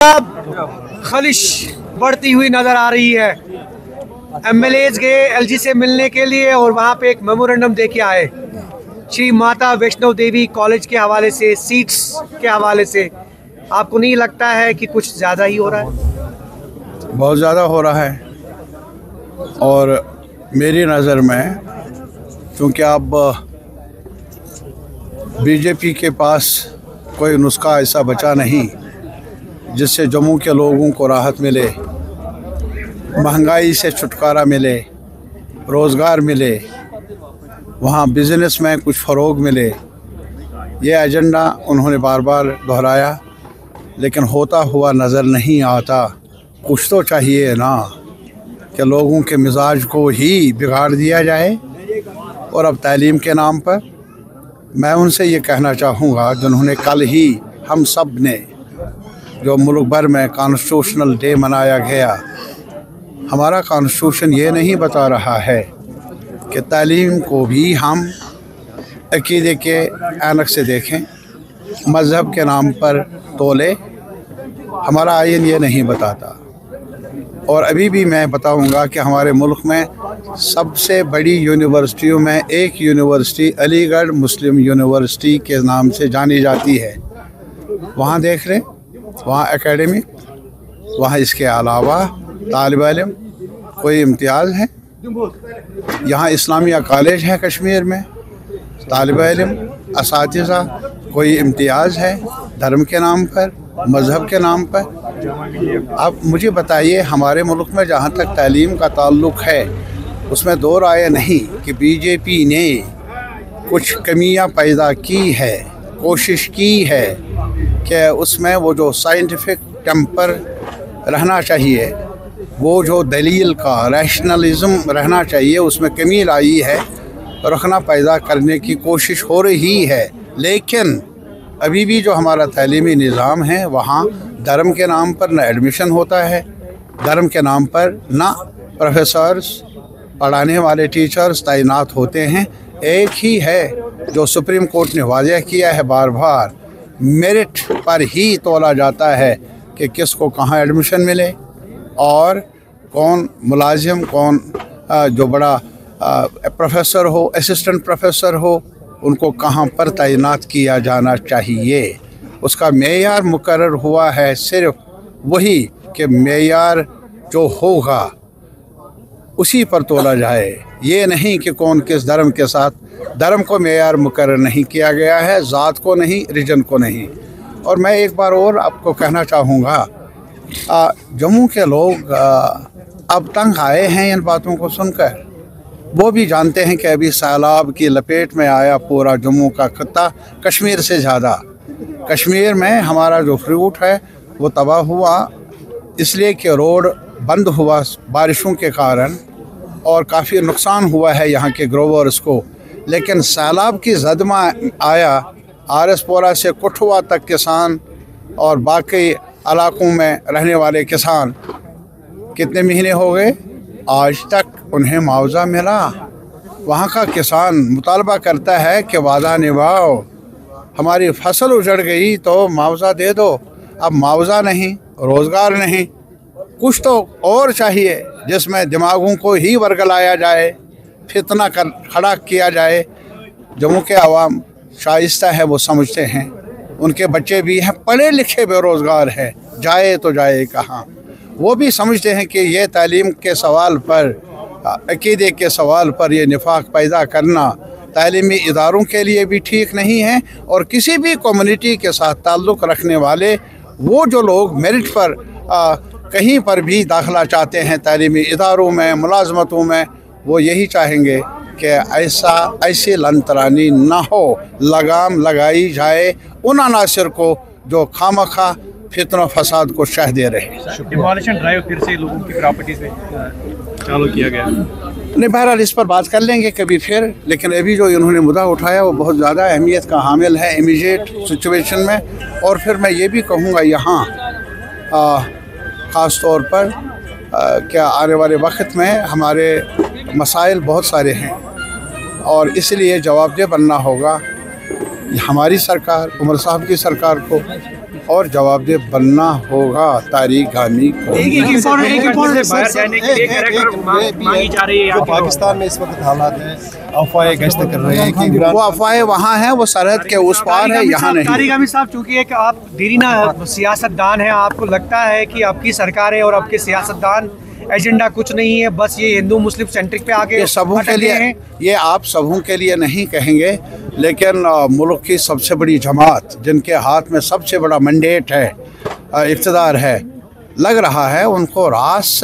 अब खलिश बढ़ती हुई नजर आ रही है। एमएलएज गए एलजी से मिलने के लिए और वहां पे एक मेमोरेंडम दे के आए श्री माता वैष्णो देवी कॉलेज के हवाले से, सीट्स के हवाले से। आपको नहीं लगता है कि कुछ ज़्यादा ही हो रहा है? बहुत ज़्यादा हो रहा है। और मेरी नज़र में क्योंकि अब बीजेपी के पास कोई नुस्खा ऐसा बचा नहीं जिससे जम्मू के लोगों को राहत मिले, महंगाई से छुटकारा मिले, रोज़गार मिले, वहाँ बिज़नेस में कुछ फ़रोग मिले। ये एजेंडा उन्होंने बार बार दोहराया, लेकिन होता हुआ नज़र नहीं आता। कुछ तो चाहिए ना कि लोगों के मिजाज को ही बिगाड़ दिया जाए। और अब तालीम के नाम पर मैं उनसे ये कहना चाहूँगा, जिन्होंने कल ही हम सब ने जो मुल्क भर में कॉन्स्टिट्यूशनल डे मनाया गया, हमारा कॉन्स्टिट्यूशन ये नहीं बता रहा है कि तालीम को भी हम अकीदे के ऐनक से देखें, मज़हब के नाम पर तोले। हमारा आइन ये नहीं बताता। और अभी भी मैं बताऊंगा कि हमारे मुल्क में सबसे बड़ी यूनिवर्सिटियों में एक यूनिवर्सिटी अलीगढ़ मुस्लिम यूनिवर्सिटी के नाम से जानी जाती है। वहाँ देख लें, वहाँ एकेडमिक, वहाँ इसके अलावा तालिब इल्म कोई इम्तियाज़ है। यहाँ इस्लामिया कॉलेज है कश्मीर में, तालिब इल्म असातिज़ा कोई इम्तियाज़ है धर्म के नाम पर, मज़हब के नाम पर। अब मुझे बताइए, हमारे मुल्क में जहाँ तक तालीम का ताल्लुक़ है उसमें दो राय नहीं कि बीजेपी ने कुछ कमियाँ पैदा की है, कोशिश की है कि उसमें वो जो साइंटिफिक टेम्पर रहना चाहिए, वो जो दलील का रैशनलिज़म रहना चाहिए, उसमें कमी लाई है। रखना पैदा करने की कोशिश हो रही है, लेकिन अभी भी जो हमारा तालीमी निज़ाम है वहाँ धर्म के नाम पर ना एडमिशन होता है, धर्म के नाम पर ना प्रोफेसर्स, पढ़ाने वाले टीचर्स तैनात होते हैं। एक ही है जो सुप्रीम कोर्ट ने वाज़ह किया है बार बार, मेरिट पर ही तोला जाता है कि किसको कहाँ एडमिशन मिले और कौन मुलाजिम, कौन जो बड़ा प्रोफेसर हो, असिस्टेंट प्रोफेसर हो, उनको कहाँ पर तैनात किया जाना चाहिए। उसका मेयार मुकर्रर हुआ है सिर्फ वही कि मेयार जो होगा उसी पर तोला जाए। ये नहीं कि कौन किस धर्म के साथ, धर्म को मेयार मुकर्रर नहीं किया गया है, ज़ात को नहीं, रिजन को नहीं। और मैं एक बार और आपको कहना चाहूँगा, जम्मू के लोग अब तंग आए हैं इन बातों को सुनकर। वो भी जानते हैं कि अभी सैलाब की लपेट में आया पूरा जम्मू का खत्ता, कश्मीर से ज़्यादा। कश्मीर में हमारा जो फ्रूट है वो तबाह हुआ इसलिए कि रोड बंद हुआ बारिशों के कारण, और काफ़ी नुकसान हुआ है यहाँ के ग्रोवर्स को। लेकिन सैलाब की जद में आया, आरएसपोरा से कुठवा तक किसान और बाकी इलाकों में रहने वाले किसान कितने महीने हो गए, आज तक उन्हें मुआवजा मिला। वहाँ का किसान मुतालबा करता है कि वादा निभाओ, हमारी फसल उजड़ गई तो मुआवजा दे दो। अब मुआवजा नहीं, रोज़गार नहीं, कुछ तो और चाहिए जिसमें दिमागों को ही वर्गलाया जाए, फितना कर खड़ा किया जाए। जम्मू के अवाम शाइस्ता है, वो समझते हैं, उनके बच्चे भी हैं पढ़े लिखे, बेरोज़गार हैं, जाए तो जाए कहाँ। वो भी समझते हैं कि ये तालीम के सवाल पर, अकीदे के सवाल पर ये निफाक पैदा करना तालीमी इदारों के लिए भी ठीक नहीं है। और किसी भी कम्युनिटी के साथ ताल्लुक़ रखने वाले वो जो लोग मेरिट पर कहीं पर भी दाखिला चाहते हैं तालीमी इदारों में, मुलाजमतों में, वो यही चाहेंगे कि ऐसी लंतरानी ना हो, लगाम लगाई जाए उन अनासर को जो खामखा फितना फसाद को शह दे रहे। डिमोलिशन ड्राइव फिर से लोगों की प्रॉपर्टी से चालू किया गया। नहीं, बहरहाल इस पर बात कर लेंगे कभी फिर, लेकिन अभी जो इन्होंने मुद्दा उठाया वो बहुत ज़्यादा अहमियत का हामिल है इमीडिएट सिचुएशन में। और फिर मैं ये भी कहूँगा यहाँ ख़ास तौर पर क्या आने वाले वक्त में हमारे मसाइल बहुत सारे हैं और इसलिए जवाबदेह बनना होगा हमारी सरकार, उमर साहब की सरकार को, और जवाबदेह बनना होगा तारिक गामी को। बाहर जाने के लिए कैरेक्टर मांगी जा रही है। जो पाकिस्तान में इस वक्त हालात हैं, अफवाहें गश्त कर रहे हैं कि वो अफवाहें वहाँ हैं, वो सरहद के उस पार है, यहाँ नहीं। तारिक गामी साहब, चूंकि एक आप दीरीना सियासतदान हैं, आपको लगता है कि आपकी सरकार है और आपके सियासतदान एजेंडा कुछ नहीं है, बस ये हिंदू मुस्लिम सेंट्रिक पे आके ये सबों के लिए, ये आप सबों के लिए नहीं कहेंगे, लेकिन मुल्क की सबसे बड़ी जमात जिनके हाथ में सबसे बड़ा मैंडेट है, इक़्तिदार है, लग रहा है उनको रास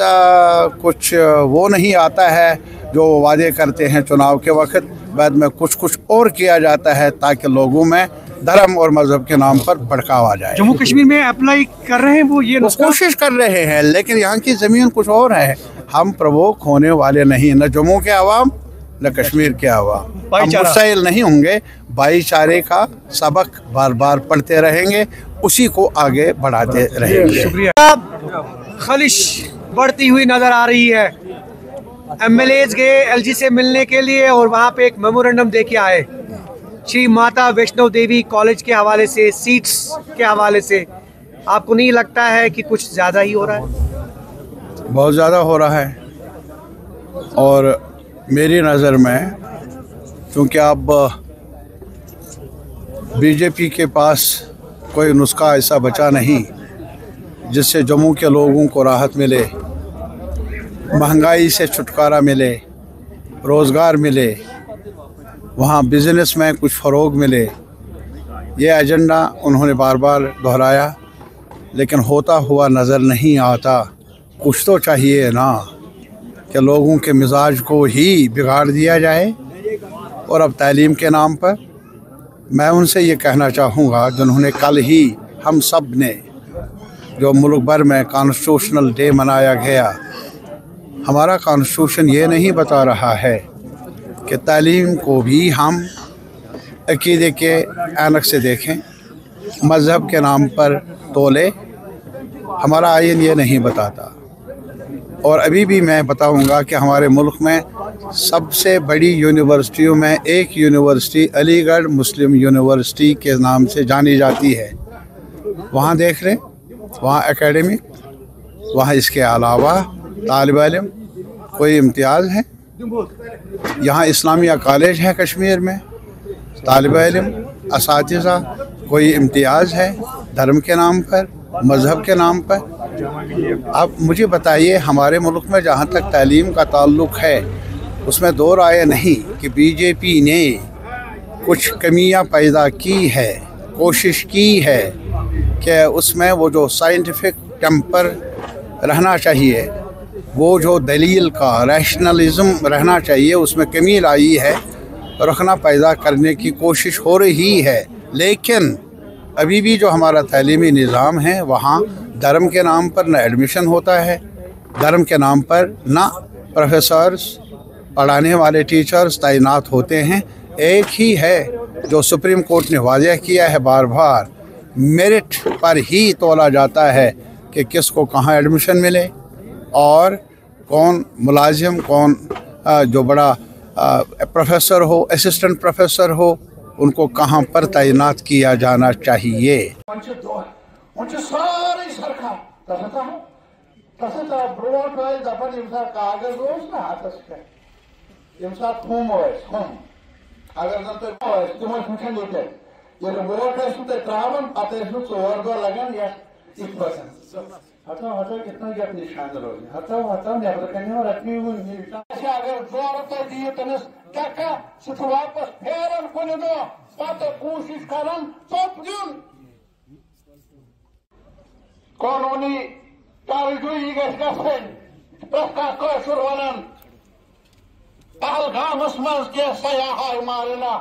कुछ वो नहीं आता है जो वादे करते हैं चुनाव के वक्त, बाद में कुछ और किया जाता है ताकि लोगों में धर्म और मजहब के नाम पर भड़काव आ जाए। जम्मू कश्मीर में अप्लाई कर रहे हैं वो, ये कोशिश कर रहे हैं, लेकिन यहाँ की ज़मीन कुछ और है। हम प्रवोक होने वाले नहीं, न जम्मू के अवाम न कश्मीर के अवाम। हम मुस्तैल नहीं होंगे, भाईचारे का सबक बार बार पढ़ते रहेंगे, उसी को आगे बढ़ाते रहेंगे। शुक्रिया। खलिश बढ़ती हुई नजर आ रही है। एमएलएज गए एलजी से मिलने के लिए और वहाँ पे एक मेमोरेंडम दे के आए श्री माता वैष्णो देवी कॉलेज के हवाले से, सीट्स के हवाले से। आपको नहीं लगता है कि कुछ ज़्यादा ही हो रहा है? बहुत ज़्यादा हो रहा है, और मेरी नज़र में क्योंकि अब बीजेपी के पास कोई नुस्खा ऐसा बचा नहीं जिससे जम्मू के लोगों को राहत मिले, महंगाई से छुटकारा मिले, रोज़गार मिले, वहाँ बिज़नेस में कुछ फ़रोग मिले। ये एजेंडा उन्होंने बार बार दोहराया, लेकिन होता हुआ नज़र नहीं आता। कुछ तो चाहिए ना कि लोगों के मिजाज को ही बिगाड़ दिया जाए। और अब तालीम के नाम पर मैं उनसे ये कहना चाहूँगा, जिन्होंने कल ही हम सब ने जो मुल्क भर में कॉन्स्टिट्यूशनल डे मनाया गया, हमारा कॉन्स्टिट्यूशन ये नहीं बता रहा है कि तालीम को भी हम अकीदे के ऐनक से देखें, मज़हब के नाम पर तोले। हमारा आइन ये नहीं बताता। और अभी भी मैं बताऊंगा कि हमारे मुल्क में सबसे बड़ी यूनिवर्सिटियों में एक यूनिवर्सिटी अलीगढ़ मुस्लिम यूनिवर्सिटी के नाम से जानी जाती है। वहाँ देख लें, वहाँ एकेडमिक, वहाँ इसके अलावा तालिब इल्म कोई इम्तियाज़ है। यहाँ इस्लामिया कॉलेज है कश्मीर में, तालिब इल्म असातिज़ा कोई इम्तियाज़ है धर्म के नाम पर, मज़हब के नाम पर। आप मुझे बताइए, हमारे मुल्क में जहाँ तक तालीम का ताल्लुक़ है, उसमें दो राय नहीं कि बीजेपी ने कुछ कमियाँ पैदा की है, कोशिश की है कि उसमें वो जो साइंटिफिक टेम्पर रहना चाहिए, वो जो दलील का रैशनलिज़म रहना चाहिए, उसमें कमी लाई है, रखना पैदा करने की कोशिश हो रही है। लेकिन अभी भी जो हमारा तालीमी निज़ाम है, वहाँ धर्म के नाम पर न एडमिशन होता है, धर्म के नाम पर ना प्रोफेसर्स, पढ़ाने वाले टीचर्स तैनात होते हैं। एक ही है जो सुप्रीम कोर्ट ने वाज़ह किया है बार बार, मेरिट पर ही तोला जाता है कि किसको कहाँ एडमिशन मिले और कौन मुलाजिम, कौन जो बड़ा प्रोफेसर हो, असिस्टेंट प्रोफेसर हो, उनको कहाँ पर तैनात किया जाना चाहिए। हटाओ हटाओ कितना क्या निशान रोज हटाओ हटाओ नेबर कने और अपनी अगर जोर तो दिए तनस टका सुठ वापस फेरन कोने दो पत कोशिश करन सब दिन कानूनी कार्रवाई गसन प्रका कोशुर वनन पहलगामस मंज के सयाह मारना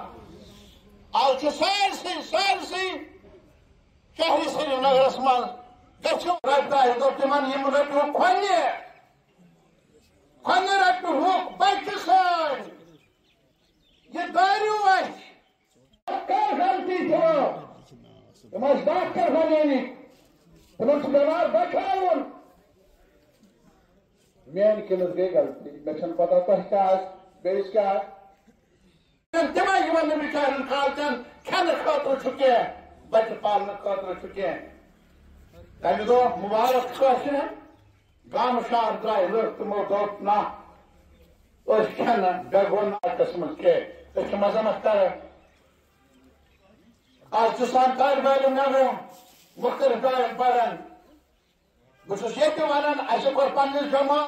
आज सारसी शहरी श्रीनगरस मंज Geçiyor hatta doküman yemuratu Kanye ratu huk Pakistan. Ye daru var. Kar galti tho. Mas dakar baneni. Bunun sunar bakalım. Men keles gay galti. Election pata ta kas, beş kas. Temel güvenli bir karın kaltan kendi katro çuke. Batı palna katro çuke. तमे दो मुबारक गाम शार द्राय तमो दोप ना बेगोन कस्म के मजम्मत कर आज तालब इलम मुख्तलिफ बयान बहुत वन अस कोर पन्निस जमा